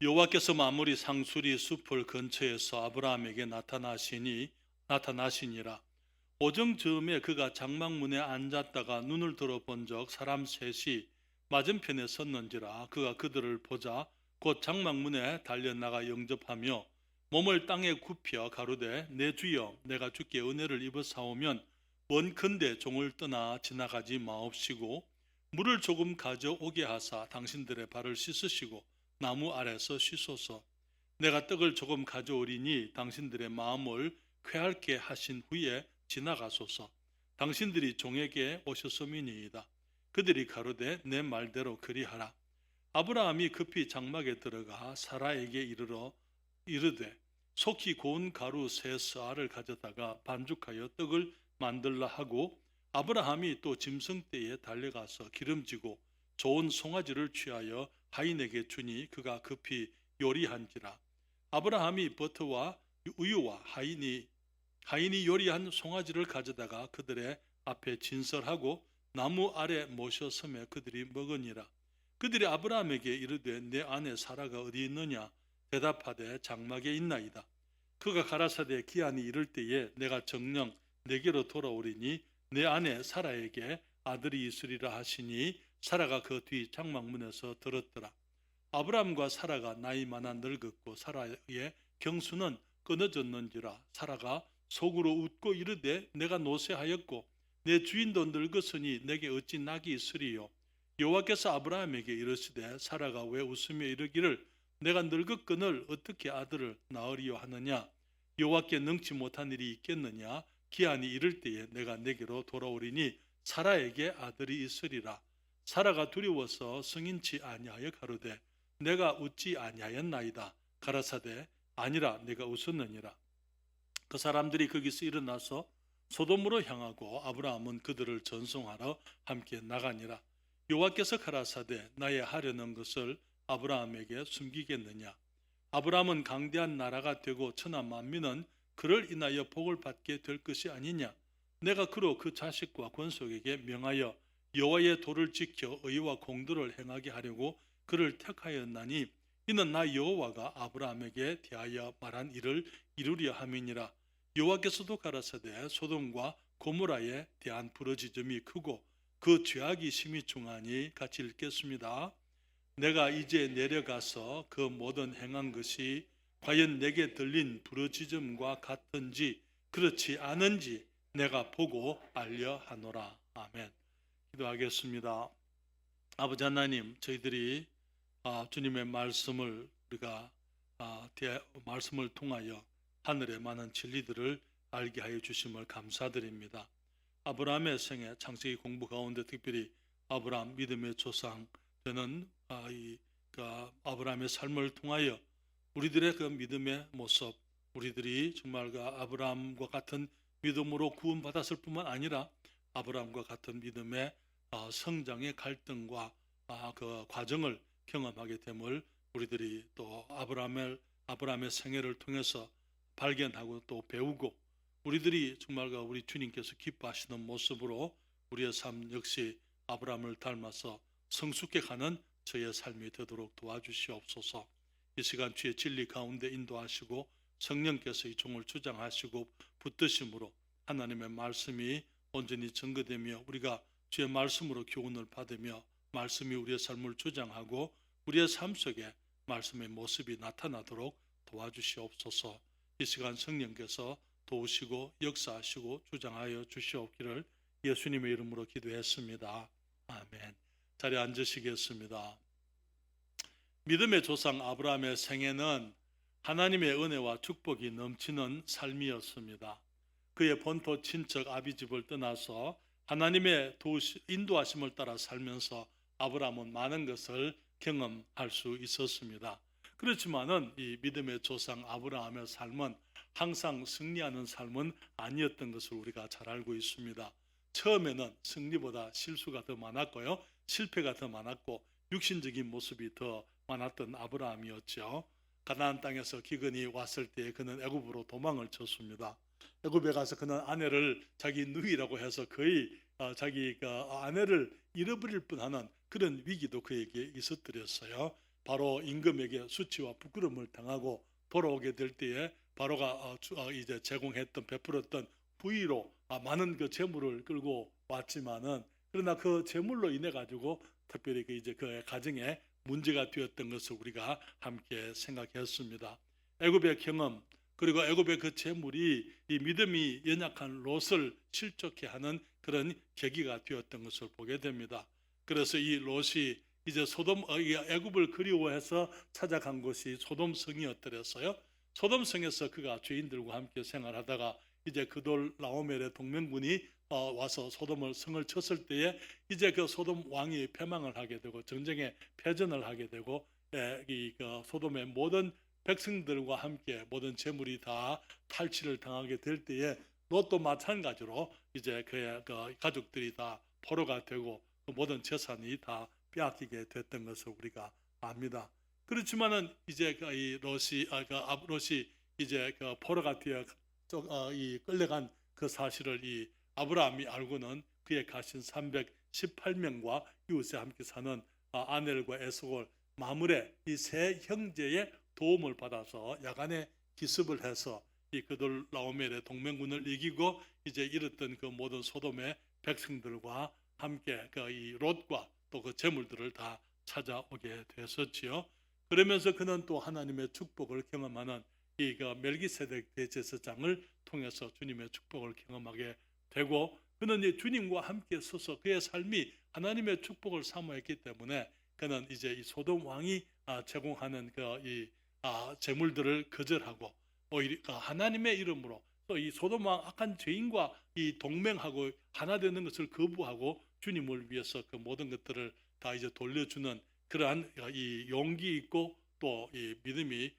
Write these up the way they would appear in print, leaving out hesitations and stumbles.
여호와께서 만물이 상수리 숲을 근처에서 아브라함에게 나타나시니라. 오정 즈음에 그가 장막문에 앉았다가 눈을 들어본 적 사람 셋이 맞은편에 섰는지라. 그가 그들을 보자 곧 장막문에 달려나가 영접하며 몸을 땅에 굽혀 가로되, 내 주여, 내가 주께 은혜를 입어사오면 원컨대 종을 떠나 지나가지 마옵시고 물을 조금 가져오게 하사 당신들의 발을 씻으시고 나무 아래서 쉬소서. 내가 떡을 조금 가져오리니 당신들의 마음을 쾌활케 하신 후에 지나가소서. 당신들이 종에게 오셨음이니이다. 그들이 가로되, 내 말대로 그리하라. 아브라함이 급히 장막에 들어가 사라에게 이르되, 속히 고운 가루 세 스아를 가져다가 반죽하여 떡을 만들라 하고, 아브라함이 또 짐승떼에 달려가서 기름지고 좋은 송아지를 취하여 하인에게 주니 그가 급히 요리한지라. 아브라함이 버터와 우유와 하인이 요리한 송아지를 가져다가 그들의 앞에 진설하고 나무 아래 모셔섬에 그들이 먹으니라. 그들이 아브라함에게 이르되, 내 아내 사라가 어디 있느냐? 대답하되, 장막에 있나이다. 그가 가라사대, 기한이 이를 때에 내가 정녕 내게로 돌아오리니 내 아내 사라에게 아들이 있으리라 하시니, 사라가 그 뒤 장막문에서 들었더라. 아브라함과 사라가 나이 많아 늙었고 사라의 경수는 끊어졌는지라. 사라가 속으로 웃고 이르되, 내가 노쇠하였고 내 주인도 늙었으니 내게 어찌 낙이 있으리요? 여호와께서 아브라함에게 이르시되, 사라가 왜 웃으며 이르기를 내가 늙었거늘 어떻게 아들을 낳으리요 하느냐? 여호와께 능치 못한 일이 있겠느냐? 기한이 이를 때에 내가 내게로 돌아오리니 사라에게 아들이 있으리라. 사라가 두려워서 승인치 아니하여 가로되, 내가 웃지 아니하였나이다. 가라사대, 아니라 내가 웃었느니라. 그 사람들이 거기서 일어나서 소돔으로 향하고 아브라함은 그들을 전송하러 함께 나가니라. 여호와께서 가라사대, 나의 하려는 것을 아브라함에게 숨기겠느냐? 아브라함은 강대한 나라가 되고 천하 만민은 그를 인하여 복을 받게 될 것이 아니냐? 내가 그로 그 자식과 권속에게 명하여 여호와의 도를 지켜 의와 공도를 행하게 하려고 그를 택하였나니, 이는 나 여호와가 아브라함에게 대하여 말한 일을 이루려 함이니라. 여호와께서도 가라사대, 소돔과 고모라에 대한 부르짖음이 크고 그 죄악이 심히 중하니 같이 읽겠습니다. 내가 이제 내려가서 그 모든 행한 것이 과연 내게 들린 부르짖음과 같은지 그렇지 않은지 내가 보고 알려 하노라. 아멘. 기도하겠습니다. 아버지 하나님, 저희들이 주님의 말씀을 우리가 말씀을 통하여 하늘의 많은 진리들을 알게 하여 주심을 감사드립니다. 아브라함의 생애 창세기 공부 가운데 특별히 아브라함 믿음의 조상 되는 아브라함의 삶을 통하여 우리들의 그 믿음의 모습, 우리들이 정말 그 아브라함과 같은 믿음으로 구원받았을 뿐만 아니라 아브라함과 같은 믿음의 성장의 갈등과 그 과정을 경험하게 됨을 우리들이 또 아브라함의 생애를 통해서 발견하고 또 배우고, 우리들이 정말 우리 주님께서 기뻐하시는 모습으로 우리의 삶 역시 아브라함을 닮아서 성숙해 가는 저의 삶이 되도록 도와주시옵소서. 이 시간 주의 진리 가운데 인도하시고 성령께서 이 종을 주장하시고 붙드심으로 하나님의 말씀이 온전히 증거되며 우리가 주의 말씀으로 교훈을 받으며 말씀이 우리의 삶을 주장하고 우리의 삶 속에 말씀의 모습이 나타나도록 도와주시옵소서. 이 시간 성령께서 도우시고 역사하시고 주장하여 주시옵기를 예수님의 이름으로 기도했습니다. 아멘. 자리에 앉으시겠습니다. 믿음의 조상 아브라함의 생애는 하나님의 은혜와 축복이 넘치는 삶이었습니다. 그의 본토 친척 아비집을 떠나서 하나님의 인도하심을 따라 살면서 아브라함은 많은 것을 경험할 수 있었습니다. 그렇지만은 이 믿음의 조상 아브라함의 삶은 항상 승리하는 삶은 아니었던 것을 우리가 잘 알고 있습니다. 처음에는 승리보다 실수가 더 많았고요, 실패가 더 많았고 육신적인 모습이 더 많았던 아브라함이었죠. 가나안 땅에서 기근이 왔을 때 그는 애굽으로 도망을 쳤습니다. 애굽에 가서 그는 아내를 자기 누이라고 해서 거의 자기 아내를 잃어버릴 뻔하는 그런 위기도 그에게 있었더랬어요. 바로 임금에게 수치와 부끄러움을 당하고 돌아오게 될 때에 바로가 이제 제공했던 베풀었던 부의로 많은 그 재물을 끌고 왔지만은, 그러나 그 재물로 인해 가지고 특별히 그 이제 그 가정에 문제가 되었던 것을 우리가 함께 생각했습니다. 애굽의 경험, 그리고 애굽의 그 재물이 이 믿음이 연약한 롯을 실족해 하는 그런 계기가 되었던 것을 보게 됩니다. 그래서 이 롯이 이제 애굽을 그리워해서 찾아간 곳이 소돔성이었더랬어요. 소돔성에서 그가 죄인들과 함께 생활하다가 이제 그돌라오멜의 동맹군이 와서 소돔을 성을 쳤을 때에 이제 그 소돔 왕이 패망을 하게 되고 전쟁에 패전을 하게 되고, 이 소돔의 모든 백성들과 함께 모든 재물이 다 탈취를 당하게 될 때에 롯도 마찬가지로 이제 그의 그 가족들이 다 포로가 되고 그 모든 재산이 다 빼앗기게 됐던 것을 우리가 압니다. 그렇지만은 이제 이 롯이 이제 그 포로가 되어 이 끌려간 그 사실을 이 아브라함이 알고는 그의 가신 318명과 이웃에 함께 사는 아넬과 에스골, 마므레 이 세 형제의 도움을 받아서 야간에 기습을 해서 이 그돌라오멜의 동맹군을 이기고 이제 잃었던 그 모든 소돔의 백성들과 함께 그 이 롯과 또 그 재물들을 다 찾아오게 됐었지요. 그러면서 그는 또 하나님의 축복을 경험하는 이 멜기세덱 대제사장을 통해서 주님의 축복을 경험하게 되고, 그는 이 주님과 함께 서서 그의 삶이 하나님의 축복을 사모했기 때문에 그는 이제 이 소돔 왕이 제공하는 이 재물들을 거절하고 오히려 하나님의 이름으로 또 이 소돔 왕 악한 죄인과 이 동맹하고 하나 되는 것을 거부하고 주님을 위해서 그 모든 것들을 다 이제 돌려주는 그러한 이 용기 있고 또 이 믿음이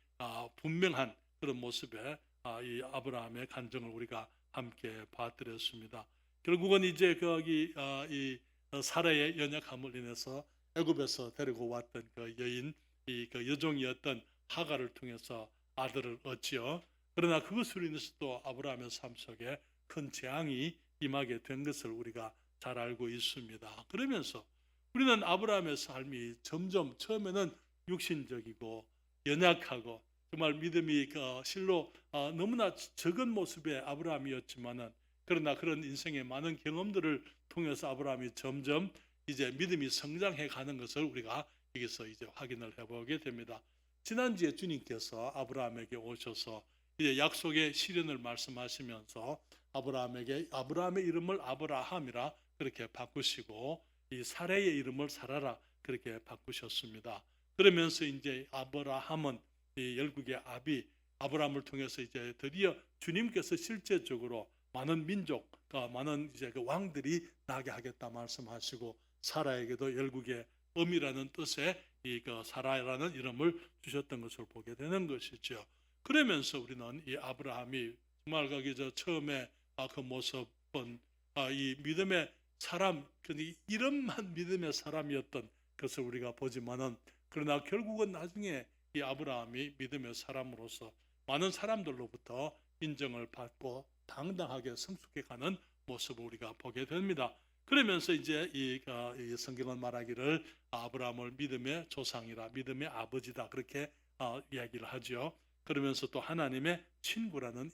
분명한 그런 모습의 이 아브라함의 간증을 우리가 함께 봐드렸습니다. 결국은 이제 거기 이 사라의 연약함을 인해서 애굽에서 데리고 왔던 그 여인, 그 여종이었던 하가를 통해서 아들을 얻지요. 그러나 그것으로 인해서 또 아브라함의 삶 속에 큰 재앙이 임하게 된 것을 우리가 잘 알고 있습니다. 그러면서 우리는 아브라함의 삶이 점점 처음에는 육신적이고 연약하고 정말 믿음이 실로 너무나 적은 모습의 아브라함이었지만은, 그러나 그런 인생의 많은 경험들을 통해서 아브라함이 점점 이제 믿음이 성장해 가는 것을 우리가 여기서 이제 확인을 해보게 됩니다. 지난주에 주님께서 아브라함에게 오셔서 이제 약속의 실현을 말씀하시면서 아브라함의 이름을 아브라함이라 그렇게 바꾸시고 이 사레의 이름을 사라라 그렇게 바꾸셨습니다. 그러면서 이제 아브라함은 이 열국의 아비 아브라함을 통해서 이제 드디어 주님께서 실제적으로 많은 민족, 많은 이제 그 왕들이 나게 하겠다 말씀하시고, 사라에게도 열국의 엄이라는 뜻의 이 사라라는 이름을 주셨던 것을 보게 되는 것이죠. 그러면서 우리는 이 아브라함이 정말 거기 처음에 그 모습은 이 믿음의 사람, 이름만 믿음의 사람이었던 것을 우리가 보지만은, 그러나 결국은 나중에 이 아브라함이 믿음의 사람으로서 많은 사람들로부터 인정을 받고 당당하게 성숙해가는 모습을 우리가 보게 됩니다. 그러면서 이제 이 성경은 말하기를 아브라함을 믿음의 조상이라, 믿음의 아버지다 그렇게 이야기를 하죠. 그러면서 또 하나님의 친구라는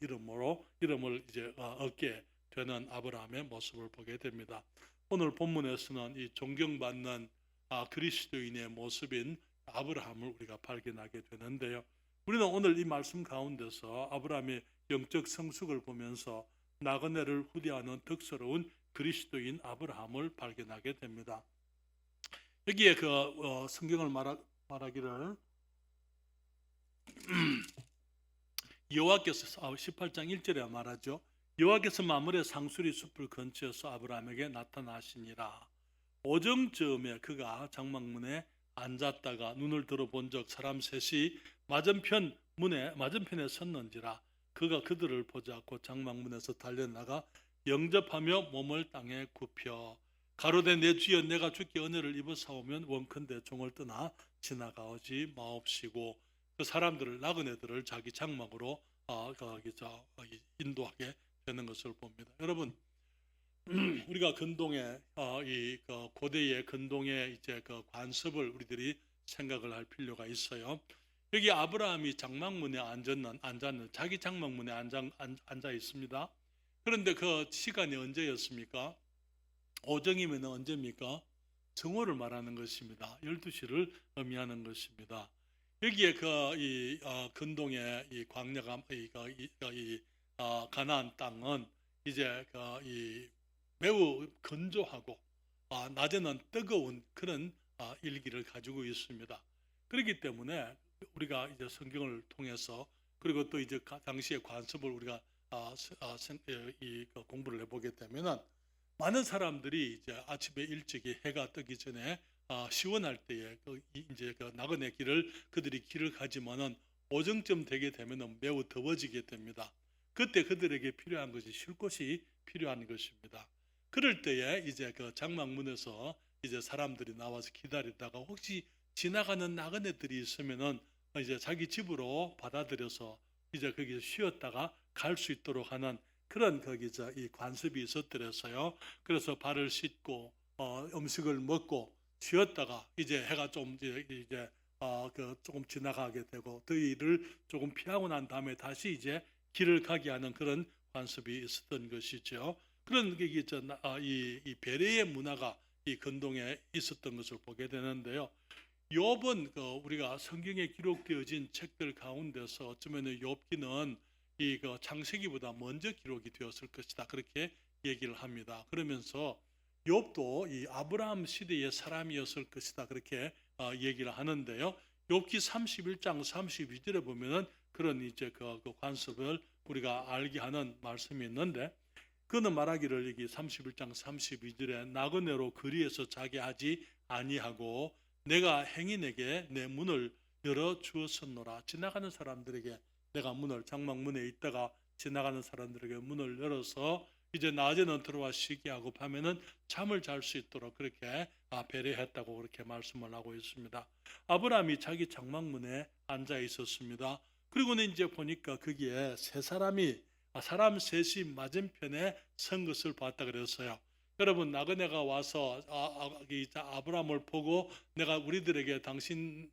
이름을 이제 얻게 되는 아브라함의 모습을 보게 됩니다. 오늘 본문에서는 이 존경받는 그리스도인의 모습인 아브라함을 우리가 발견하게 되는데요. 우리는 오늘 이 말씀 가운데서 아브라함의 영적 성숙을 보면서 나그네를 후대하는 덕스러운 그리스도인 아브라함을 발견하게 됩니다. 여기에 성경을 말하기를 여호와께서 18장 1절에 말하죠. 여호와께서 마므레 상수리 숲을 근처에서 아브라함에게 나타나시니라. 오정쯤에 그가 장막문에 앉았다가 눈을 들어본 적 사람 셋이 맞은편에 섰는지라. 그가 그들을 보자 곧 장막문에서 달려나가 영접하며 몸을 땅에 굽혀 가로되 내 주여 내가 주께 은혜를 입어 사오면 원컨대 종을 떠나 지나가오지 마옵시고, 그 사람들을 나그네들을 자기 장막으로 인도하게 되는 것을 봅니다. 여러분, 우리가 근동에 이 고대의 근동의 이제 관습을 우리들이 생각을 할 필요가 있어요. 여기 아브라함이 장막문에 앉았는 자기 장막문에 앉아 있습니다. 그런데 그 시간이 언제였습니까? 오정이면 언제입니까? 정오를 말하는 것입니다. 12시를 의미하는 것입니다. 여기에 근동의 이 광야가 가나안 땅은 이제 매우 건조하고 낮에는 뜨거운 그런 일기를 가지고 있습니다. 그렇기 때문에 우리가 이제 성경을 통해서 그리고 또 이제 당시의 관습을 우리가 공부를 해보게 되면은 많은 사람들이 이제 아침에 일찍이 해가 뜨기 전에 시원할 때에 이제 나그네 길을 그들이 길을 가지만은 오정쯤 되게 되면은 매우 더워지게 됩니다. 그때 그들에게 필요한 것이 쉴 곳이 필요한 것입니다. 그럴 때에 이제 그 장막문에서 이제 사람들이 나와서 기다리다가 혹시 지나가는 나그네들이 있으면은 이제 자기 집으로 받아들여서 이제 거기서 쉬었다가 갈 수 있도록 하는 그런 거기서 이 관습이 있었더랬어요. 그래서 발을 씻고 음식을 먹고 쉬었다가 이제 해가 좀 이제 조금 지나가게 되고 더위를 조금 피하고 난 다음에 다시 이제 길을 가게 하는 그런 관습이 있었던 것이죠. 그런 이 베레의 문화가 이 근동에 있었던 것을 보게 되는데요. 욥은 우리가 성경에 기록되어진 책들 가운데서 어쩌면 욥기는 이 창세기보다 먼저 기록이 되었을 것이다 그렇게 얘기를 합니다. 그러면서 욥도 이 아브라함 시대의 사람이었을 것이다 그렇게 얘기를 하는데요. 욥기 31장 32절에 보면은 그런 이제 그 관습을 우리가 알게 하는 말씀이 있는데 그는 말하기를 여기 31장 32절에 나그네로 거리에서 자게 하지 아니하고 내가 행인에게 내 문을 열어 주었었노라. 지나가는 사람들에게 내가 장막문에 있다가 지나가는 사람들에게 문을 열어서 이제 낮에는 들어와 쉬게 하고 밤에는 잠을 잘 수 있도록 그렇게 배려했다고 그렇게 말씀을 하고 있습니다. 아브라함이 자기 장막문에 앉아 있었습니다. 그리고는 이제 보니까 거기에 사람 셋이 맞은편에 선 것을 봤다 그랬어요. 여러분 나그네가 와서 아브라함을 보고 내가 우리들에게 당신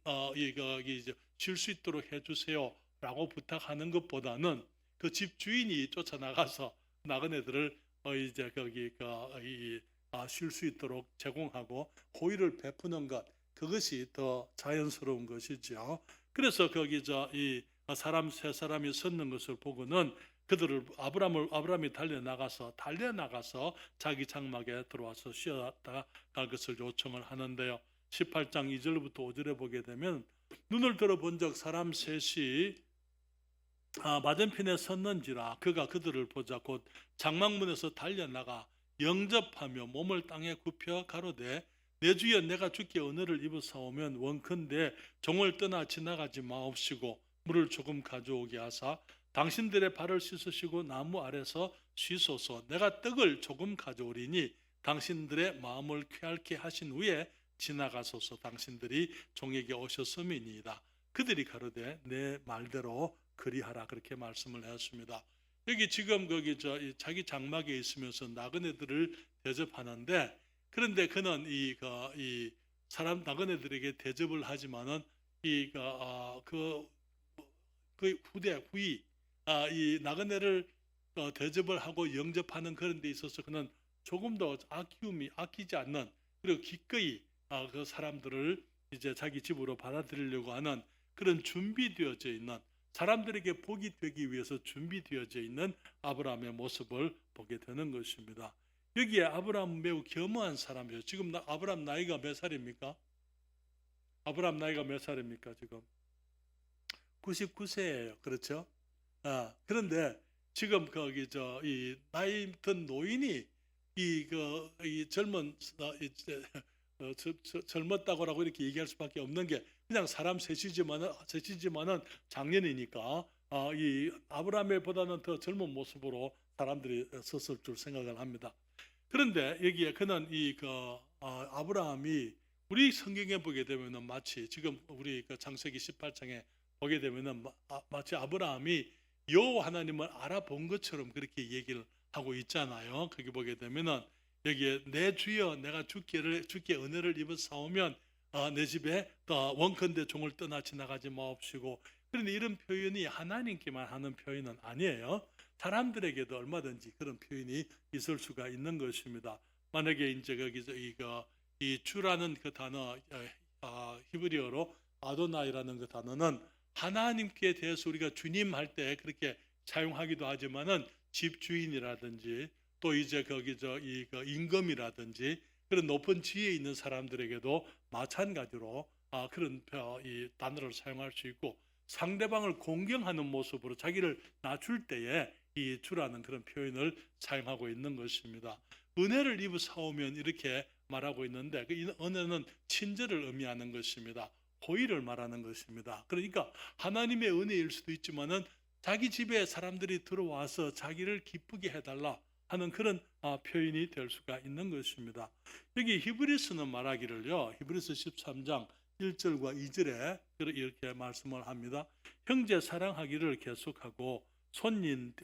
쉴 수 있도록 해주세요 라고 부탁하는 것보다는 그 집 주인이 쫓아나가서 나그네들을 이제 거기 쉴 수 있도록 제공하고 호의를 베푸는 것 그것이 더 자연스러운 것이죠. 그래서 거기 이 사람 세 사람이 섰는 것을 보고는 그들을 아브라함이 달려나가서 자기 장막에 들어와서 쉬었다 갈 것을 요청을 하는데요. 18장 2절부터 5절에 보게 되면 눈을 들어 본 적 사람 셋이 맞은편에 섰는지라 그가 그들을 보자 곧 장막문에서 달려나가 영접하며 몸을 땅에 굽혀 가로되 내 주여 내가 주께 은혜를 입어 사오면 원컨대 종을 떠나 지나가지 마옵시고 물을 조금 가져오게 하사 당신들의 발을 씻으시고 나무 아래서 쉬소서. 내가 떡을 조금 가져오리니 당신들의 마음을 쾌활케 하신 후에 지나가소서. 당신들이 종에게 오셨음이니이다. 그들이 가로되 내 말대로 그리하라 그렇게 말씀을 했습니다. 여기 지금 자기 장막에 있으면서 나그네들을 대접하는데 그런데 그는 이 사람 나그네들에게 대접을 하지만은 후이 이 나그네를 대접을 하고 영접하는 그런 데 있어서 그는 조금 더 아끼지 않는 그리고 기꺼이 그 사람들을 이제 자기 집으로 받아들이려고 하는 그런 준비되어져 있는 사람들에게 복이 되기 위해서 준비되어져 있는 아브라함의 모습을 보게 되는 것입니다. 여기에 아브라함은 매우 겸허한 사람이에요. 지금 아브라함 나이가 몇 살입니까? 아브라함 나이가 몇 살입니까? 지금 99세예요. 그렇죠? 그런데 지금 이 나이 든 노인이 이 젊었다고라고 이렇게 얘기할 수밖에 없는 게 그냥 사람 셋이지만은 장년이니까 이 아브라함보다는 더 젊은 모습으로 사람들이 섰을 줄 생각을 합니다. 그런데 여기에 그는 아브라함이 우리 성경에 보게 되면은 마치 지금 우리 창세기 18장에 보게 되면은 마치 아브라함이 여호와 하나님을 알아본 것처럼 그렇게 얘기를 하고 있잖아요. 거기 보게 되면은 여기에 내 주여 내가 주께 은혜를 입어 사오면 내 집에 원컨대 종을 떠나 지나가지 마옵시고. 그런데 이런 표현이 하나님께만 하는 표현은 아니에요. 사람들에게도 얼마든지 그런 표현이 있을 수가 있는 것입니다. 만약에 이제 거기서 이 주라는 그 단어, 히브리어로 아도나이라는 그 단어는 하나님께 대해서 우리가 주님 할 때 그렇게 사용하기도 하지만은 집주인이라든지 또 이제 거기서 그 임금이라든지 그런 높은 지위에 있는 사람들에게도 마찬가지로 그런 이 단어를 사용할 수 있고, 상대방을 공경하는 모습으로 자기를 낮출 때에 이 주라는 그런 표현을 사용하고 있는 것입니다. 은혜를 입어 사오면 이렇게 말하고 있는데, 그 은혜는 친절을 의미하는 것입니다. 호의를 말하는 것입니다. 그러니까 하나님의 은혜일 수도 있지만은 자기 집에 사람들이 들어와서 자기를 기쁘게 해달라 하는 그런 표현이 될 수가 있는 것입니다. 여기 히브리서는 말하기를요, 히브리서 13장 1절과 2절에 이렇게 말씀을 합니다. 형제 사랑하기를 계속하고 손님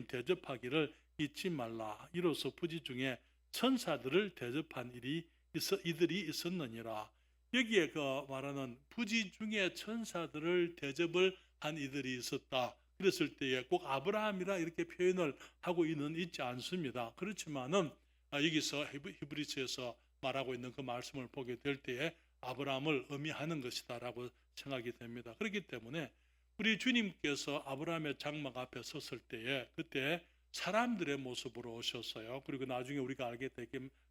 대접하기를 잊지 말라. 이로써 부지 중에 천사들을 대접한 이들이 있었느니라. 여기에 그 말하는 부지 중에 천사들을 대접을 한 이들이 있었다. 그랬을 때에 꼭 아브라함이라 이렇게 표현을 하고 있지 않습니다. 그렇지만은 여기서 히브리서에서 말하고 있는 그 말씀을 보게 될 때에 아브라함을 의미하는 것이다라고 생각이 됩니다. 그렇기 때문에 우리 주님께서 아브라함의 장막 앞에 섰을 때에 그때 사람들의 모습으로 오셨어요. 그리고 나중에 우리가 알게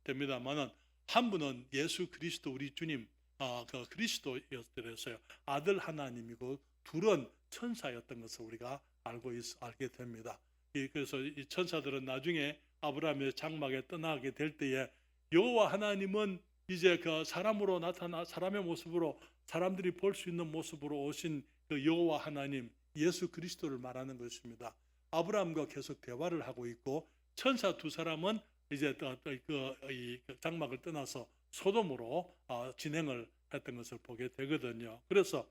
됩니다만은 한 분은 예수 그리스도 우리 주님 그 그리스도였더랬어요. 아들 하나님이고 둘은 천사였던 것을 우리가 알게 됩니다. 그래서 이 천사들은 나중에 아브라함의 장막에 떠나게 될 때에 여호와 하나님은 이제 그 사람으로 나타나 사람의 모습으로 사람들이 볼 수 있는 모습으로 오신 그 여호와 하나님 예수 그리스도를 말하는 것입니다. 아브라함과 계속 대화를 하고 있고 천사 두 사람은 이제 이 장막을 떠나서 소돔으로 진행을 했던 것을 보게 되거든요. 그래서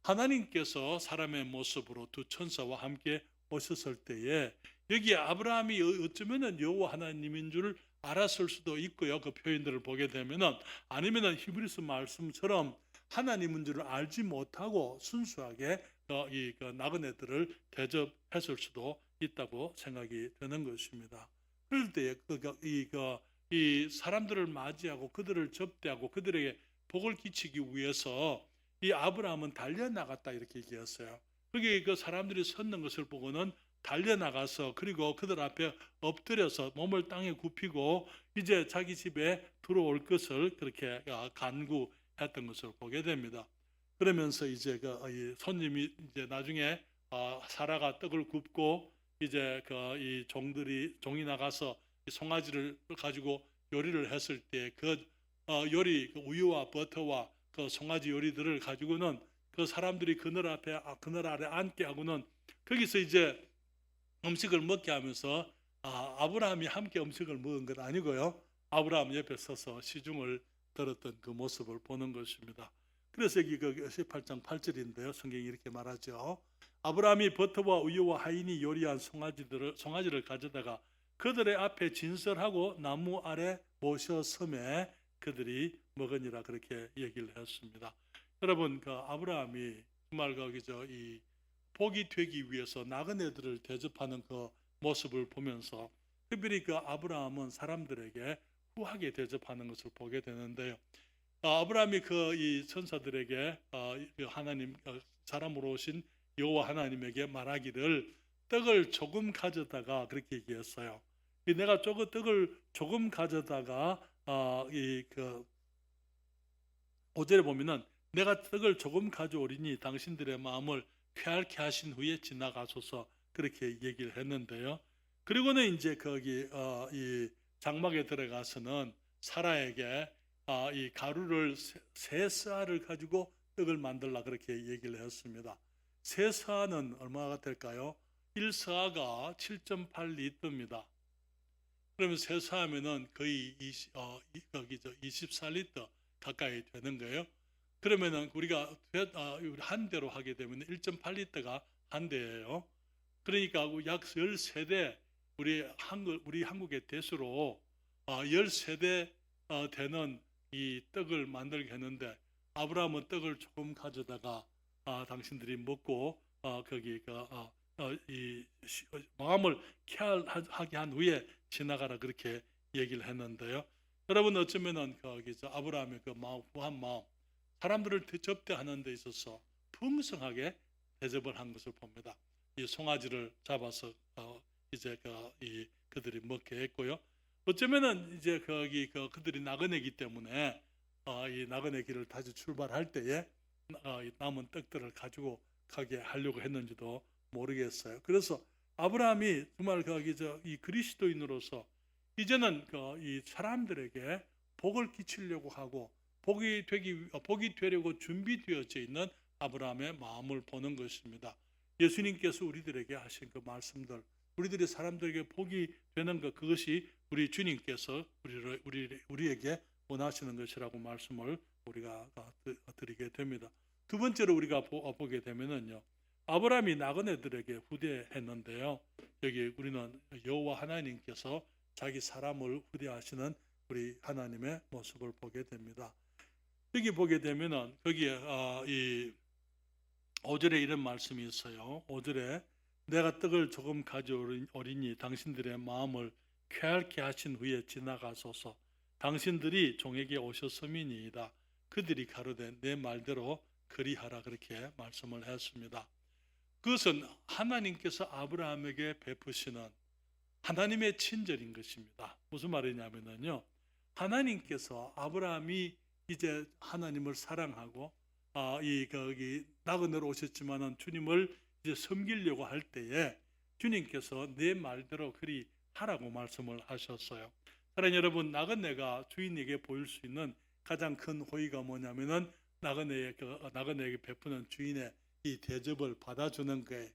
하나님께서 사람의 모습으로 두 천사와 함께 오셨을 때에 여기에 아브라함이 어쩌면은 여호와 하나님인 줄 알았을 수도 있고요. 그 표현들을 보게 되면은, 아니면은 히브리서 말씀처럼 하나님인 줄을 알지 못하고 순수하게 이 나그네들을 대접했을 수도 있다고 생각이 되는 것입니다. 그럴 때에 이 사람들을 맞이하고 그들을 접대하고 그들에게 복을 끼치기 위해서 이 아브라함은 달려나갔다 이렇게 얘기했어요. 그게 그 사람들이 섰는 것을 보고는 달려나가서 그리고 그들 앞에 엎드려서 몸을 땅에 굽히고 이제 자기 집에 들어올 것을 그렇게 간구했던 것을 보게 됩니다. 그러면서 이제 이 손님이 이제 나중에 사라가 떡을 굽고 이제 이 종이 나가서 이 송아지를 가지고 요리를 했을 때 그 요리 우유와 버터와 그 송아지 요리들을 가지고는 그 사람들이 그늘 아래 앉게 하고는 거기서 이제 음식을 먹게 하면서 아브라함이 함께 음식을 먹은 건 아니고요. 아브라함 옆에 서서 시중을 들었던 그 모습을 보는 것입니다. 그래서 여기 18장 8절인데요. 성경이 이렇게 말하죠. 아브라함이 버터와 우유와 하인이 요리한 송아지를 가져다가 그들의 앞에 진설하고 나무 아래 모셔 섬에 그들이 먹으니라 그렇게 얘기를 했습니다. 여러분 그 아브라함이 정말 이 복이 되기 위해서 나그네들을 대접하는 그 모습을 보면서 특별히 그 아브라함은 사람들에게 후하게 대접하는 것을 보게 되는데요. 아브라함이 이 천사들에게 하나님 사람으로 오신 여호와 하나님에게 말하기를 떡을 조금 가져다가 그렇게 얘기했어요. 내가 떡을 조금 가져다가 5절에 보면은 내가 떡을 조금 가져오리니 당신들의 마음을 쾌활케 하신 후에 지나가소서 그렇게 얘기를 했는데요. 그리고는 이제 이 장막에 들어가서는 사라에게 이 가루를 세 스아를 가지고 떡을 만들라 그렇게 얘기를 했습니다. 세 스아는 얼마가 될까요? 1스아가 7.8리터입니다. 그러면 세 스아면은 거의 24리터 가까이 되는 거예요. 그러면은 우리가 한 대로 하게 되면 1.8리터가 한 대예요. 그러니까 약 13대 우리 한국의 대수로 13대 되는 이 떡을 만들게 했는데 아브라함은 떡을 조금 가져다가 당신들이 먹고 거기 마음을 쾌활하게 한 후에 지나가라 그렇게 얘기를 했는데요. 여러분 어쩌면은 거기 아브라함의 그 마음, 부한 마음, 사람들을 접대하는 데 있어서 풍성하게 대접을 한 것을 봅니다. 이 송아지를 잡아서 이제 그들이 먹게 했고요. 어쩌면은 이제 그들이 나그네이기 때문에 이 나그네 길을 다시 출발할 때에 이 남은 떡들을 가지고 가게 하려고 했는지도 모르겠어요. 그래서 아브라함이 정말 이 그리스도인으로서 이제는 이 사람들에게 복을 끼치려고 하고 복이 되려고 준비되어져 있는 아브라함의 마음을 보는 것입니다. 예수님께서 우리들에게 하신 그 말씀들, 우리들이 사람들에게 복이 되는 것, 그것이 우리 주님께서 우리에게 원하시는 것이라고 말씀을 우리가 드리게 됩니다. 두 번째로 우리가 보게 되면은요, 아브라함이 나그네들에게 후대했는데요. 여기 우리는 여호와 하나님께서 자기 사람을 후대하시는 우리 하나님의 모습을 보게 됩니다. 여기 보게 되면은 거기에 이 5절에 이런 말씀이 있어요. 5절에 내가 떡을 조금 가져오리니 당신들의 마음을 쾌활케 하신 후에 지나가소서. 당신들이 종에게 오셨음이니이다. 그들이 가로되 내 말대로 그리하라 그렇게 말씀을 했습니다. 그것은 하나님께서 아브라함에게 베푸시는 하나님의 친절인 것입니다. 무슨 말이냐면요, 하나님께서 아브라함이 이제 하나님을 사랑하고 거기 나그네로 오셨지만은 주님을 이제 섬기려고 할 때에 주님께서 내 말대로 그리 하라고 말씀을 하셨어요. 사랑하는 여러분, 나그네가 주인에게 보일 수 있는 가장 큰 호의가 뭐냐면은 나그네에게 베푸는 주인의 이 대접을 받아주는 거예요.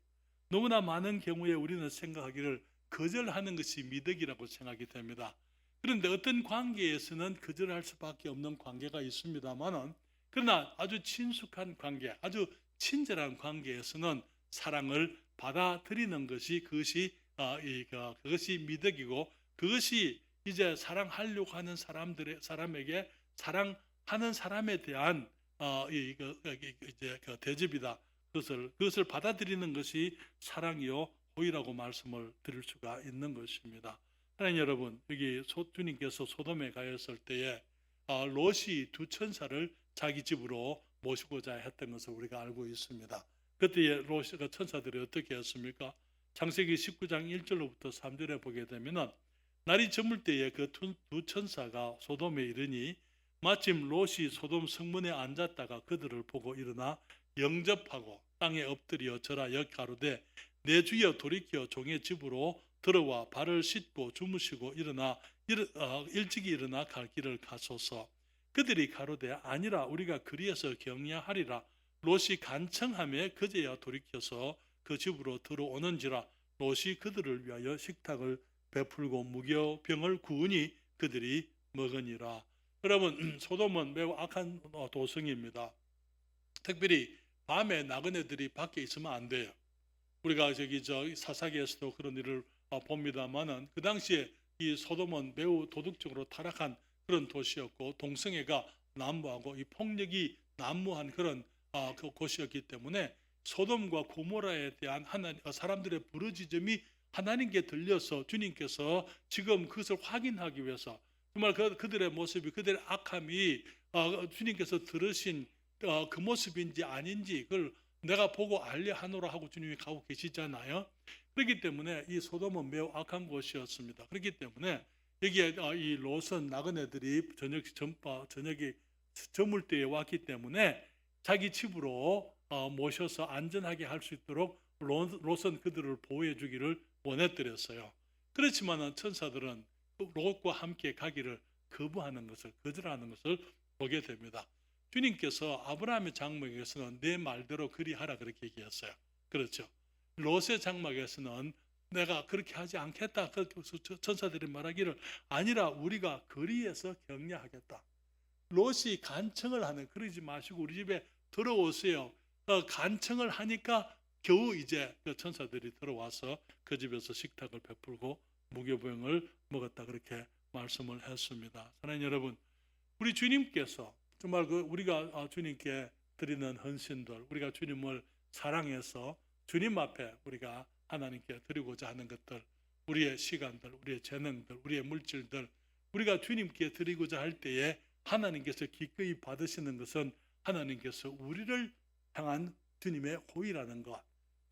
너무나 많은 경우에 우리는 생각하기를 거절하는 것이 미덕이라고 생각이 됩니다. 그런데 어떤 관계에서는 거절할 수밖에 없는 관계가 있습니다만은, 그러나 아주 친숙한 관계, 아주 친절한 관계에서는 사랑을 받아들이는 것이 그것이 미덕이고, 그것이 이제 사랑하려고 하는 사람에게 사랑하는 사람에 대한 이제 대접이다. 그것을 받아들이는 것이 사랑이요 호의라고 말씀을 드릴 수가 있는 것입니다. 하나님 여러분, 여기 주님께서 소돔에 가셨을 때에 롯이 두 천사를 자기 집으로 모시고자 했던 것을 우리가 알고 있습니다. 그때에 천사들이 어떻게 했습니까? 창세기 19장 1절로부터 3절에 보게 되면은 날이 저물 때에 그 두 천사가 소돔에 이르니 마침 롯이 소돔 성문에 앉았다가 그들을 보고 일어나 영접하고 땅에 엎드려 절하 가로되 내 주여 돌이켜 종의 집으로 들어와 발을 씻고 주무시고 일찍이 일어나 갈 길을 가소서. 그들이 가로되 아니라 우리가 그리에서 격려하리라. 롯이 간청하며 그제야 돌이켜서 그 집으로 들어오는지라. 롯이 그들을 위하여 식탁을 베풀고 무교병을 구우니 그들이 먹으니라. 여러분, 소돔은 매우 악한 도성입니다. 특별히 밤에 나그네들이 밖에 있으면 안 돼요. 우리가 사사기에서도 그런 일을 봅니다만은 그 당시에 이 소돔은 매우 도덕적으로 타락한 그런 도시였고 동성애가 난무하고 이 폭력이 난무한 그런 그 곳이었기 때문에 소돔과 고모라에 대한 사람들의 부르짖음이 하나님께 들려서 주님께서 지금 그것을 확인하기 위해서 정말 그들의 모습이, 그들의 악함이 주님께서 들으신 그 모습인지 아닌지 그걸 내가 보고 알려하노라 하고 주님이 가고 계시잖아요. 그렇기 때문에 이 소돔은 매우 악한 곳이었습니다. 그렇기 때문에 여기에 이 롯은 나그네들이 저녁이 저물 때에 왔기 때문에 자기 집으로 모셔서 안전하게 할 수 있도록 롯은 그들을 보호해 주기를 원했더랬어요. 그렇지만 천사들은 롯과 함께 가기를 거절하는 것을 보게 됩니다. 주님께서 아브라함의 장막에서는 내 말대로 그리하라 그렇게 얘기했어요. 그렇죠. 롯의 장막에서는 내가 그렇게 하지 않겠다. 천사들이 말하기를 아니라 우리가 거리에서 격려하겠다. 롯이 간청을 하는, 그러지 마시고 우리 집에 들어오세요. 간청을 하니까 겨우 이제 그 천사들이 들어와서 그 집에서 식탁을 베풀고 무교병을 먹었다 그렇게 말씀을 했습니다. 사랑하는 여러분, 우리 주님께서 정말 그 우리가 주님께 드리는 헌신들, 우리가 주님을 사랑해서 주님 앞에 우리가 하나님께 드리고자 하는 것들, 우리의 시간들, 우리의 재능들, 우리의 물질들, 우리가 주님께 드리고자 할 때에 하나님께서 기꺼이 받으시는 것은 하나님께서 우리를 향한 주님의 호의라는 것.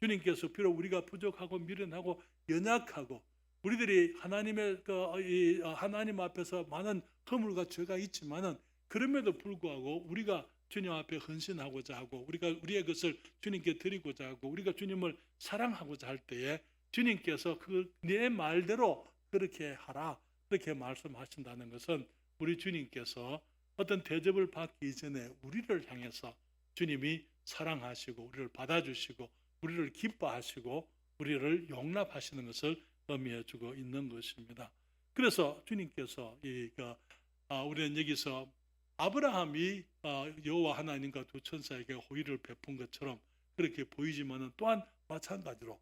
주님께서 비록 우리가 부족하고 미련하고 연약하고 우리들이 하나님 앞에서 많은 허물과 죄가 있지만은 그럼에도 불구하고 우리가 주님 앞에 헌신하고자 하고 우리가 우리의 것을 주님께 드리고자 하고 우리가 주님을 사랑하고자 할 때에 주님께서 내 말대로 그렇게 하라 그렇게 말씀하신다는 것은 우리 주님께서 어떤 대접을 받기 이전에 우리를 향해서 주님이 사랑하시고 우리를 받아주시고 우리를 기뻐하시고 우리를 용납하시는 것을 의미해 주고 있는 것입니다. 그래서 주님께서 우리는 여기서 아브라함이 여호와 하나님과 두 천사에게 호의를 베푼 것처럼 그렇게 보이지만은 또한 마찬가지로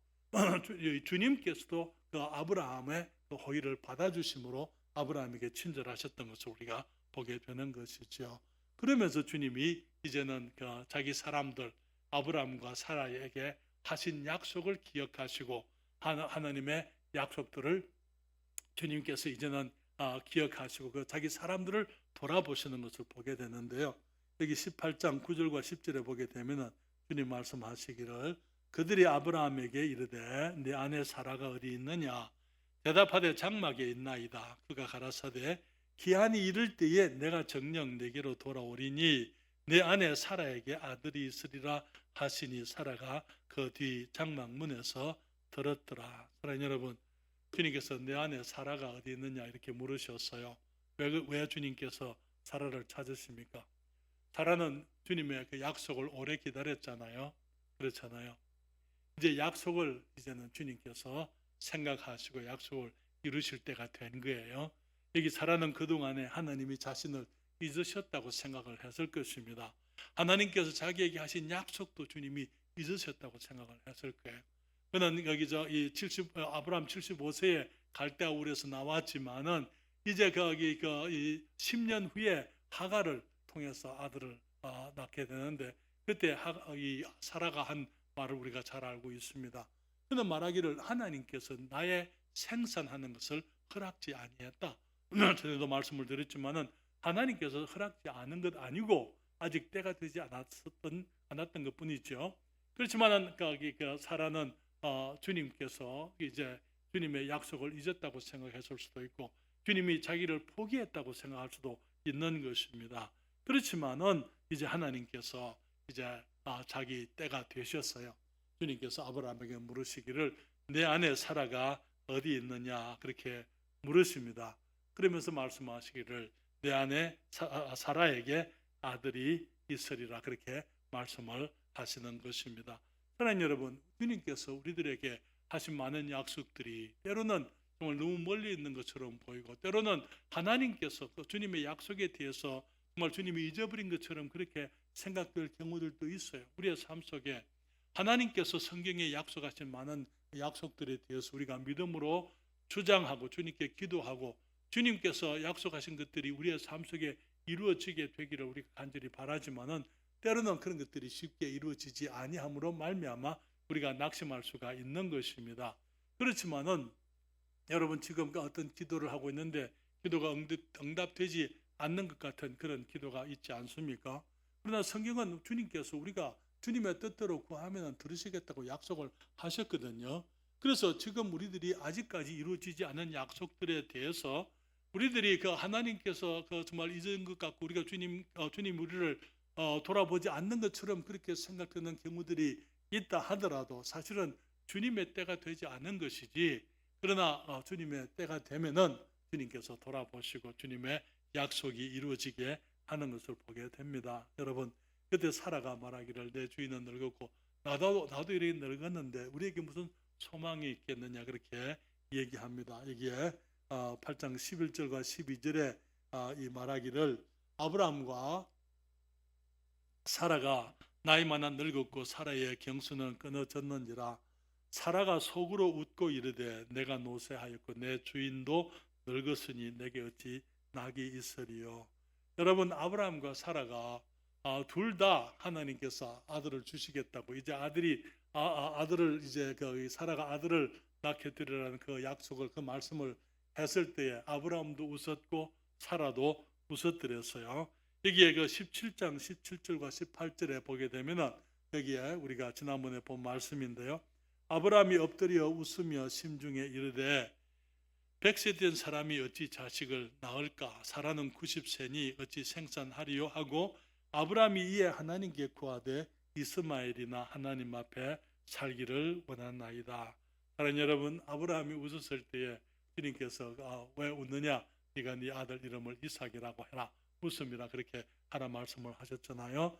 주님께서도 그 아브라함의 그 호의를 받아주심으로 아브라함에게 친절하셨던 것을 우리가 보게 되는 것이죠. 그러면서 주님이 이제는 자기 사람들 아브라함과 사라에게 하신 약속을 기억하시고 하나님의 약속들을 주님께서 이제는 기억하시고 그 자기 사람들을 돌아보시는 것을 보게 되는데요. 여기 18장 9절과 10절에 보게 되면 주님 말씀하시기를 그들이 아브라함에게 이르되 네 아내 사라가 어디 있느냐 대답하되 장막에 있나이다. 그가 가라사대 기한이 이를 때에 내가 정녕 내게로 돌아오리니 내 아내 사라에게 아들이 있으리라 하시니 사라가 그 뒤 장막문에서 들었더라. 사랑하는 여러분, 주님께서 내 아내 사라가 어디 있느냐 이렇게 물으셨어요. 왜 주님께서 사라를 찾으십니까? 사라는 주님의 그 약속을 오래 기다렸잖아요. 그렇잖아요. 이제 약속을 이제는 주님께서 생각하시고 약속을 이루실 때가 된 거예요. 여기 사라는 그동안에 하나님이 자신을 잊으셨다고 생각을 했을 것입니다. 하나님께서 자기에게 하신 약속도 주님이 잊으셨다고 생각을 했을 거예요. 그는 여기서 아브라함 75세에 갈대아 울에서 나왔지만은 이제 거기 10년 후에 하갈을 통해서 아들을 낳게 되는데 그때 이 사라가 한 말을 우리가 잘 알고 있습니다. 그는 말하기를 하나님께서 나의 생산하는 것을 허락지 아니했다. 전에도 말씀을 드렸지만은 하나님께서 허락지 않은 것 아니고 아직 때가 되지 않았던 것뿐이죠. 그렇지만은 사라는 주님께서 이제 주님의 약속을 잊었다고 생각했을 수도 있고 주님이 자기를 포기했다고 생각할 수도 있는 것입니다. 그렇지만은 이제 하나님께서 이제 자기 때가 되셨어요. 주님께서 아브라함에게 물으시기를 내 아내 사라가 어디 있느냐 그렇게 물으십니다. 그러면서 말씀하시기를 내 아내 사라에게 아들이 있으리라 그렇게 말씀을 하시는 것입니다. 사랑하는 여러분, 주님께서 우리들에게 하신 많은 약속들이 때로는 정말 너무 멀리 있는 것처럼 보이고 때로는 하나님께서 또 주님의 약속에 대해서 정말 주님이 잊어버린 것처럼 그렇게 생각될 경우들도 있어요. 우리의 삶 속에 하나님께서 성경에 약속하신 많은 약속들에 대해서 우리가 믿음으로 주장하고 주님께 기도하고 주님께서 약속하신 것들이 우리의 삶 속에 이루어지게 되기를 우리가 간절히 바라지만은 때로는 그런 것들이 쉽게 이루어지지 아니함으로 말미암아 우리가 낙심할 수가 있는 것입니다. 그렇지만은 여러분 지금 어떤 기도를 하고 있는데 기도가 응답되지 않는 것 같은 그런 기도가 있지 않습니까? 그러나 성경은 주님께서 우리가 주님의 뜻대로 구하면 들으시겠다고 약속을 하셨거든요. 그래서 지금 우리들이 아직까지 이루어지지 않은 약속들에 대해서 우리들이 하나님께서 정말 잊은 것 같고 우리가 주님 우리를 돌아보지 않는 것처럼 그렇게 생각되는 경우들이 있다 하더라도 사실은 주님의 때가 되지 않은 것이지 그러나 주님의 때가 되면은 주님께서 돌아보시고 주님의 약속이 이루어지게 하는 것을 보게 됩니다. 여러분 그때 사라가 말하기를 내 주인은 늙었고 나도 이렇게 늙었는데 우리에게 무슨 소망이 있겠느냐 그렇게 얘기합니다. 여기에 8장 11절과 12절에 이 말하기를 아브라함과 사라가 나이 많아 늙었고 사라의 경수는 끊어졌는지라 사라가 속으로 웃고 이르되 내가 노쇠하였고 내 주인도 늙었으니 내게 어찌 낙이 있으리요. 여러분, 아브라함과 사라가 둘 다 하나님께서 아들을 주시겠다고, 이제 아들을 이제 사라가 아들을 낳게 되리라는 그 약속을, 그 말씀을 했을 때에 아브라함도 웃었고 사라도 웃었더랬어요. 여기에 그 17장 17절과 18절에 보게 되면은, 여기에 우리가 지난번에 본 말씀인데요. 아브라함이 엎드려 웃으며 심중에 이르되 100세 된 사람이 어찌 자식을 낳을까? 사라는 90세니 어찌 생산하리요? 하고 아브라함이 이에 하나님께 구하되 이스마엘이나 하나님 앞에 살기를 원하나이다. 사랑하는 여러분, 아브라함이 웃었을 때에 주님께서 왜 웃느냐? 네가 네 아들 이름을 이삭이라고 해라. 웃음이라 그렇게 하라 말씀을 하셨잖아요.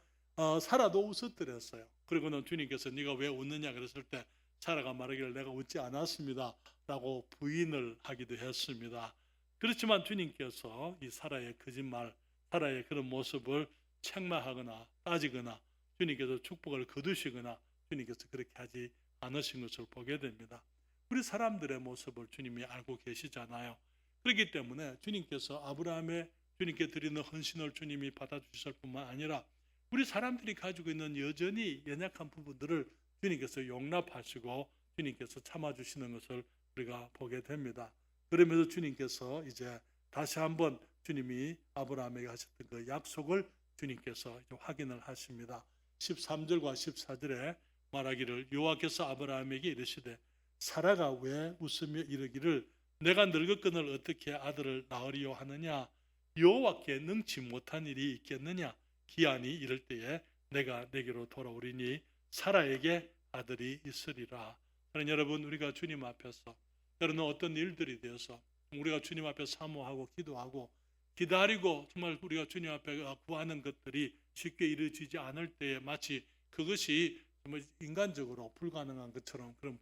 사라도 웃었더랬어요. 그리고는 주님께서 네가 왜 웃느냐 그랬을 때 사라가 말하기를 내가 웃지 않았습니다 라고 부인을 하기도 했습니다. 그렇지만 주님께서 이 사라의 거짓말, 사라의 그런 모습을 책망하거나 따지거나 주님께서 축복을 거두시거나 주님께서 그렇게 하지 않으신 것을 보게 됩니다. 우리 사람들의 모습을 주님이 알고 계시잖아요. 그렇기 때문에 주님께서 아브라함의 주님께 드리는 헌신을 주님이 받아주실 뿐만 아니라 우리 사람들이 가지고 있는 여전히 연약한 부분들을 주님께서 용납하시고 주님께서 참아주시는 것을 우리가 보게 됩니다. 그러면서 주님께서 이제 다시 한번 주님이 아브라함에게 하셨던 그 약속을 주님께서 확인을 하십니다. 13절과 14절에 말하기를 여호와께서 아브라함에게 이르시되 사라가 왜 웃으며 이르기를 내가 늙었거늘 어떻게 아들을 낳으리요 하느냐 여호와께 능치 못한 일이 있겠느냐 기한이 이를 때에 내가 내게로 돌아오리니 사라에게 아들이 있으리라. 그러나 여러분, 우리가 주님 앞에서 여러분 어떤 일들이 되어서 우리가 주님 앞에 사모하고 기도하고 기다리고 정말 우리가 주님 앞에 구하는 것들이 쉽게 이루어지지 않을 때에 마치 그것이 정말 인간적으로 불가능한 것처럼 그런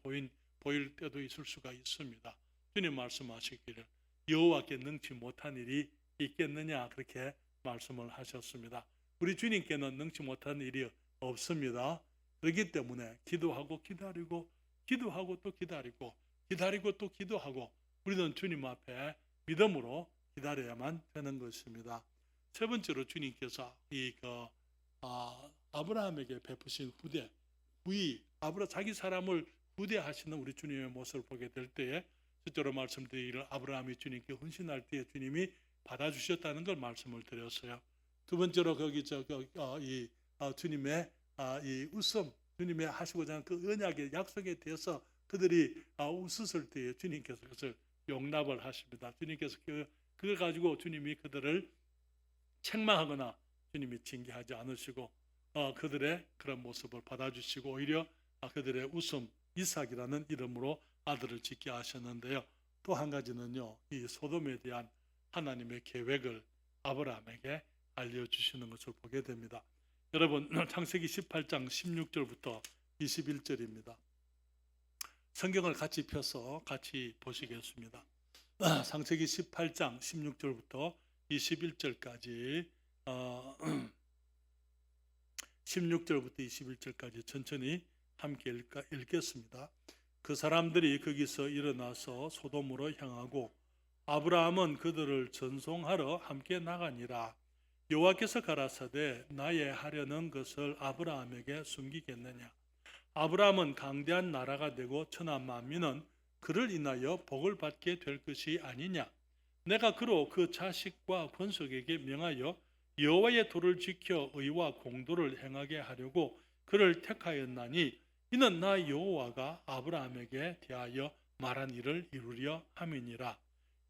보일 때도 있을 수가 있습니다. 주님 말씀하시기를 여호와께 능치 못한 일이 있겠느냐 그렇게 말씀을 하셨습니다. 우리 주님께는 능치 못한 일이 없습니다. 그렇기 때문에 기도하고 기다리고 기도하고 또 기다리고 기다리고 또 기도하고 우리는 주님 앞에 믿음으로 기다려야만 되는 것입니다. 세 번째로 주님께서 아브라함에게 베푸신 후이 자기 사람을 후대하시는 우리 주님의 모습을 보게 될 때에 실제로 말씀드리기를 아브라함이 주님께 헌신할 때에 주님이 받아주셨다는 걸 말씀을 드렸어요. 두 번째로 주님의 이 웃음, 주님의 하시고자 하는 그 언약의 약속에 대해서 그들이 웃었을 때에 주님께서 그것을 용납을 하십니다. 주님께서 그걸 가지고 주님이 그들을 책망하거나 주님이 징계하지 않으시고 그들의 그런 모습을 받아주시고 오히려 그들의 웃음 이삭이라는 이름으로 아들을 짓게 하셨는데요. 또 한 가지는요, 이 소돔에 대한 하나님의 계획을 아브라함에게 알려주시는 것을 보게 됩니다. 여러분, 창세기 18장 16절부터 21절입니다. 성경을 같이 펴서 같이 보시겠습니다. 창세기 18장 16절부터 21절까지 16절부터 21절까지 천천히 함께 읽겠습니다. 그 사람들이 거기서 일어나서 소돔으로 향하고 아브라함은 그들을 전송하러 함께 나가니라. 여호와께서 가라사대 나의 하려는 것을 아브라함에게 숨기겠느냐. 아브라함은 강대한 나라가 되고 천하 만민은 그를 인하여 복을 받게 될 것이 아니냐. 내가 그로 그 자식과 권속에게 명하여 여호와의 도를 지켜 의와 공도를 행하게 하려고 그를 택하였나니 이는 나 여호와가 아브라함에게 대하여 말한 일을 이루려 함이니라.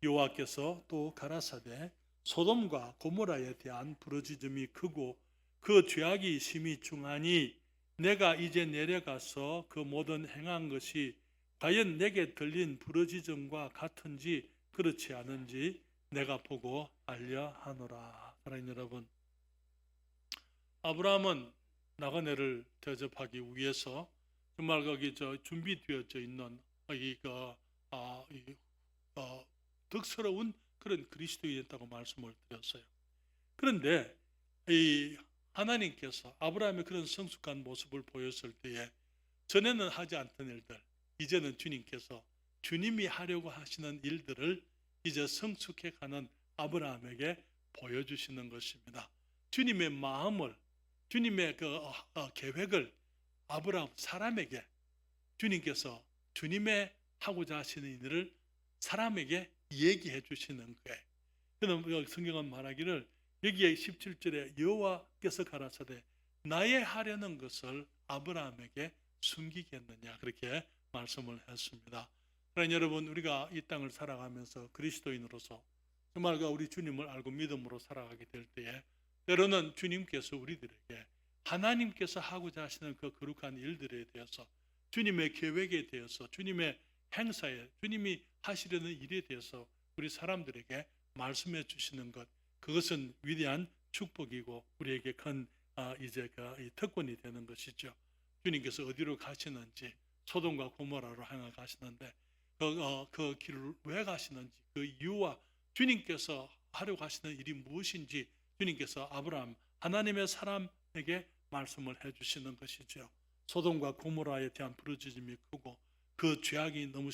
여호와께서 또 가라사대 소돔과 고모라에 대한 부르짖음이 크고 그 죄악이 심히 중하니 내가 이제 내려가서 그 모든 행한 것이 과연 내게 들린 부르짖음과 같은지 그렇지 않은지 내가 보고 알려 하노라. 사랑하는 여러분, 아브라함은 나그네를 대접하기 위해서 정말 거기 준비되어져 있는 덕스러운 그런 그리스도인이었다고 말씀을 드렸어요. 그런데 이 하나님께서 아브라함의 그런 성숙한 모습을 보였을 때에 전에는 하지 않던 일들, 이제는 주님께서 주님이 하려고 하시는 일들을 이제 성숙해가는 아브라함에게 보여주시는 것입니다. 주님의 마음을, 주님의 계획을 아브라함 사람에게 주님께서 주님의 하고자 하시는 일을 사람에게 얘기해 주시는 거예요. 그럼 성경은 말하기를 여기에 17절에 여호와께서 가라사대 나의 하려는 것을 아브라함에게 숨기겠느냐 그렇게 말씀을 했습니다. 그러나 여러분, 우리가 이 땅을 살아가면서 그리스도인으로서 정말 우리 주님을 알고 믿음으로 살아가게 될 때에 때로는 주님께서 우리들에게 하나님께서 하고자 하시는 그 거룩한 일들에 대해서, 주님의 계획에 대해서, 주님의 행사에, 주님이 하시려는 일에 대해서 우리 사람들에게 말씀해 주시는 것, 그것은 위대한 축복이고 우리에게 큰 이제 이 특권이 되는 것이죠. 주님께서 어디로 가시는지, 소돔과 고모라로 향해 가시는데 그 길을 왜 가시는지, 그 이유와 주님께서 하려고 하시는 일이 무엇인지 주님께서 아브라함, 하나님의 사람에게 말씀을 해주시는 것이죠. 소돔과 고모라에 대한 부르짖음이 크고 그 죄악이 너무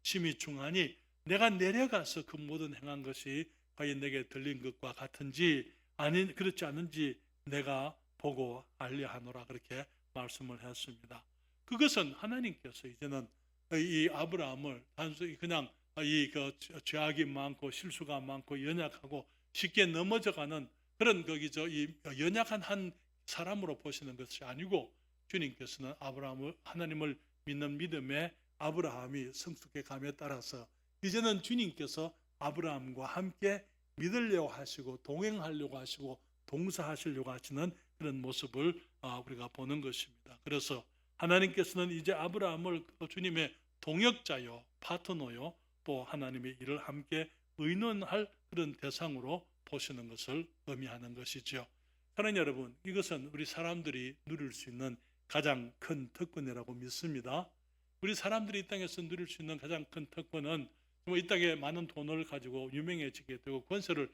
심히 중하니 내가 내려가서 그 모든 행한 것이 과연 내게 들린 것과 같은지 아니 그렇지 않은지 내가 보고 알려하노라 그렇게 말씀을 했습니다. 그것은 하나님께서 이제는 이 아브라함을 단순히 그냥 이 죄악이 많고 실수가 많고 연약하고 쉽게 넘어져가는 그런 이 연약한 한 사람으로 보시는 것이 아니고, 주님께서는 아브라함을, 하나님을 믿는 믿음의 아브라함이 성숙해 감에 따라서 이제는 주님께서 아브라함과 함께 믿으려고 하시고 동행하려고 하시고 동사하시려고 하시는 그런 모습을 우리가 보는 것입니다. 그래서 하나님께서는 이제 아브라함을 주님의 동역자요, 파트너요, 또 하나님의 일을 함께 의논할 그런 대상으로 보시는 것을 의미하는 것이죠. 사랑하는 여러분, 이것은 우리 사람들이 누릴 수 있는 가장 큰 특권이라고 믿습니다. 우리 사람들이 이 땅에서 누릴 수 있는 가장 큰 특권은 이 땅에 많은 돈을 가지고 유명해지게 되고 권세를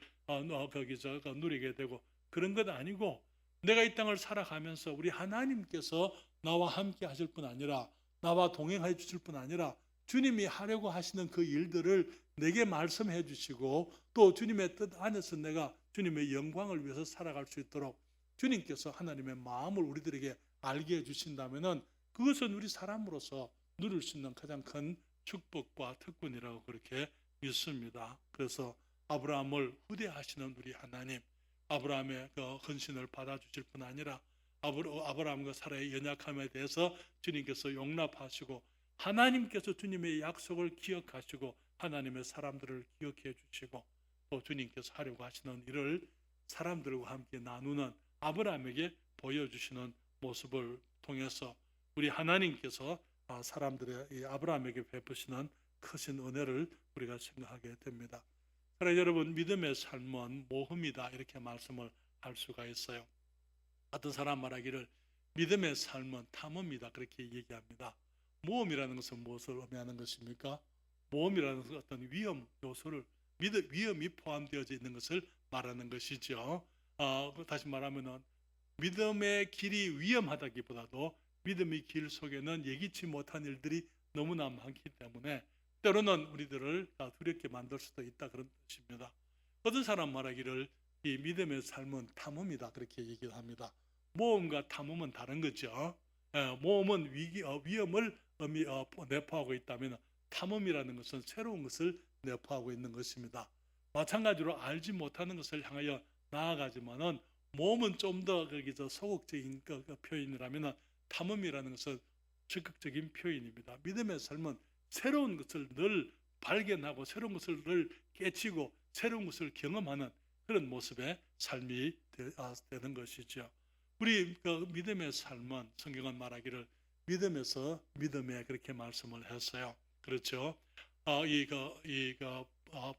거기서 누리게 되고 그런 것 아니고, 내가 이 땅을 살아가면서 우리 하나님께서 나와 함께 하실 뿐 아니라, 나와 동행해 주실 뿐 아니라 주님이 하려고 하시는 그 일들을 내게 말씀해 주시고 또 주님의 뜻 안에서 내가 주님의 영광을 위해서 살아갈 수 있도록 주님께서 하나님의 마음을 우리들에게 알게 해 주신다면은 그것은 우리 사람으로서 누릴 수 있는 가장 큰 축복과 특권이라고 그렇게 믿습니다. 그래서 아브라함을 후대하시는 우리 하나님, 아브라함의 그 헌신을 받아주실 뿐 아니라 아브라함과 사라의 연약함에 대해서 주님께서 용납하시고 하나님께서 주님의 약속을 기억하시고 하나님의 사람들을 기억해 주시고 또 주님께서 하려고 하시는 일을 사람들과 함께 나누는 아브라함에게 보여주시는 모습을 통해서 우리 하나님께서 사람들의 이 아브라함에게 베푸시는 크신 은혜를 우리가 생각하게 됩니다. 그러나 여러분, 믿음의 삶은 모험이다 이렇게 말씀을 할 수가 있어요. 어떤 사람 말하기를 믿음의 삶은 탐험이다 그렇게 얘기합니다. 모험이라는 것은 무엇을 의미하는 것입니까? 모험이라는 것은 어떤 위험 요소를, 위험이 포함되어져 있는 것을 말하는 것이죠. 다시 말하면은 믿음의 길이 위험하다기보다도 믿음의 길 속에는 예기치 못한 일들이 너무나 많기 때문에 때로는 우리들을 두렵게 만들 수도 있다 그런 뜻입니다. 어떤 사람 말하기를 이 믿음의 삶은 탐험이다 그렇게 얘기를 합니다. 모험과 탐험은 다른 거죠. 모험은 위험을 내포하고 있다면 탐험이라는 것은 새로운 것을 내포하고 있는 것입니다. 마찬가지로 알지 못하는 것을 향하여 나아가지만은 모험은 좀 더 소극적인 표현이라면 탐험이라는 것은 적극적인 표현입니다. 믿음의 삶은 새로운 것을 늘 발견하고 새로운 것을 늘 깨치고 새로운 것을 경험하는 그런 모습의 삶이 되는 것이죠. 우리 믿음의 삶은 성경은 말하기를 믿음에서 믿음에 그렇게 말씀을 했어요. 그렇죠?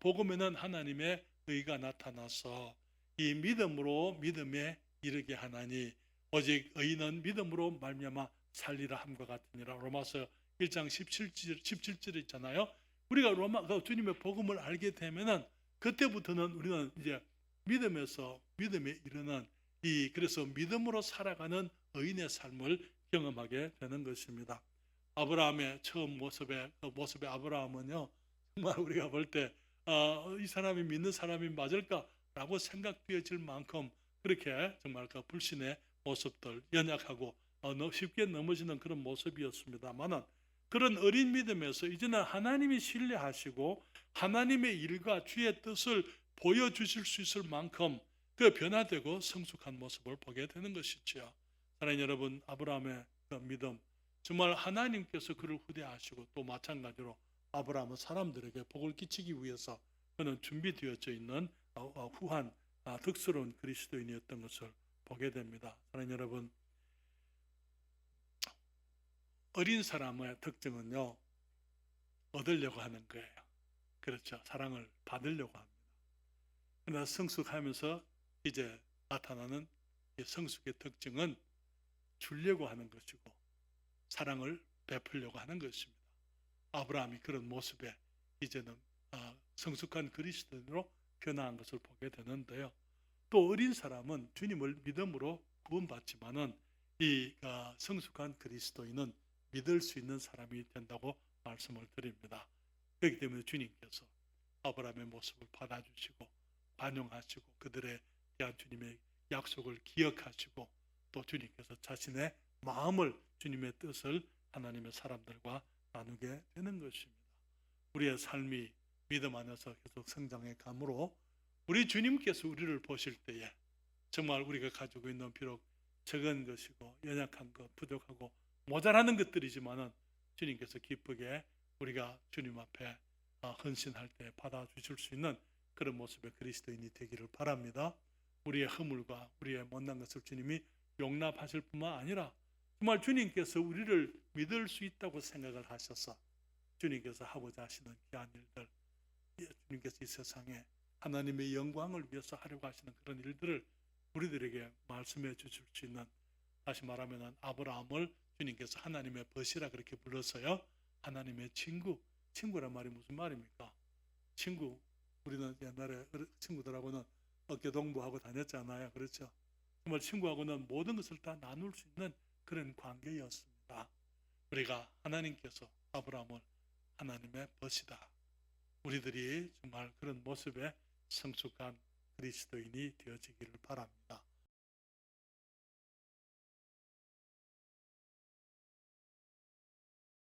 복음에는 하나님의 의가 나타나서 이 믿음으로 믿음에 이르게 하나니 오직 의인은 믿음으로 말미암아 살리라 함과 같으니라. 로마서 1장 17절 있잖아요. 우리가 주님의 복음을 알게 되면은 그때부터는 우리는 이제 믿음에서 믿음에 이르는 그래서 믿음으로 살아가는 의인의 삶을 경험하게 되는 것입니다. 아브라함의 처음 모습의 아브라함은요, 정말 우리가 볼 때 이 사람이 믿는 사람이 맞을까 라고 생각되어질 만큼 그렇게 정말 그 불신의 모습들, 연약하고 쉽게 넘어지는 그런 모습이었습니다만은, 그런 어린 믿음에서 이제는 하나님이 신뢰하시고 하나님의 일과 주의 뜻을 보여주실 수 있을 만큼 그 변화되고 성숙한 모습을 보게 되는 것이지요. 사랑하는 여러분, 아브라함의 그 믿음, 정말 하나님께서 그를 후대하시고 또 마찬가지로 아브라함은 사람들에게 복을 끼치기 위해서 그는 준비되어져 있는 후한 덕스러운 그리스도인이었던 것을 보게 됩니다. 사랑하는 여러분, 어린 사람의 특징은요, 얻으려고 하는 거예요. 그렇죠. 사랑을 받으려고 합니다. 그러나 성숙하면서 이제 나타나는 이 성숙의 특징은 주려고 하는 것이고 사랑을 베풀려고 하는 것입니다. 아브라함이 그런 모습에 이제는 성숙한 그리스도인으로 변화한 것을 보게 되는데요. 또 어린 사람은 주님을 믿음으로 구원받지만은 이 성숙한 그리스도인은 믿을 수 있는 사람이 된다고 말씀을 드립니다. 그렇기 때문에 주님께서 아브라함의 모습을 받아주시고 반영하시고 그들에 대한 주님의 약속을 기억하시고 또 주님께서 자신의 마음을, 주님의 뜻을 하나님의 사람들과 나누게 되는 것입니다. 우리의 삶이 믿음 안에서 계속 성장해 가므로 우리 주님께서 우리를 보실 때에 정말 우리가 가지고 있는 비록 적은 것이고 연약한 것, 부족하고 모자라는 것들이지만은 주님께서 기쁘게 우리가 주님 앞에 헌신할 때 받아주실 수 있는 그런 모습의 그리스도인이 되기를 바랍니다. 우리의 허물과 우리의 못난 것을 주님이 용납하실 뿐만 아니라 정말 주님께서 우리를 믿을 수 있다고 생각을 하셔서 주님께서 하고자 하시는 귀한 일들, 주님께서 이 세상에 하나님의 영광을 위해서 하려고 하시는 그런 일들을 우리들에게 말씀해 주실 수 있는, 다시 말하면 아브라함을 주님께서 하나님의 벗이라 그렇게 불러서요, 하나님의 친구란 말이 무슨 말입니까? 친구, 우리는 옛날에 친구들하고는 어깨동무하고 다녔잖아요. 그렇죠? 정말 친구하고는 모든 것을 다 나눌 수 있는 그런 관계였습니다. 우리가 하나님께서 아브라함을 하나님의 벗이다, 우리들이 정말 그런 모습의 성숙한 그리스도인이 되어지기를 바랍니다.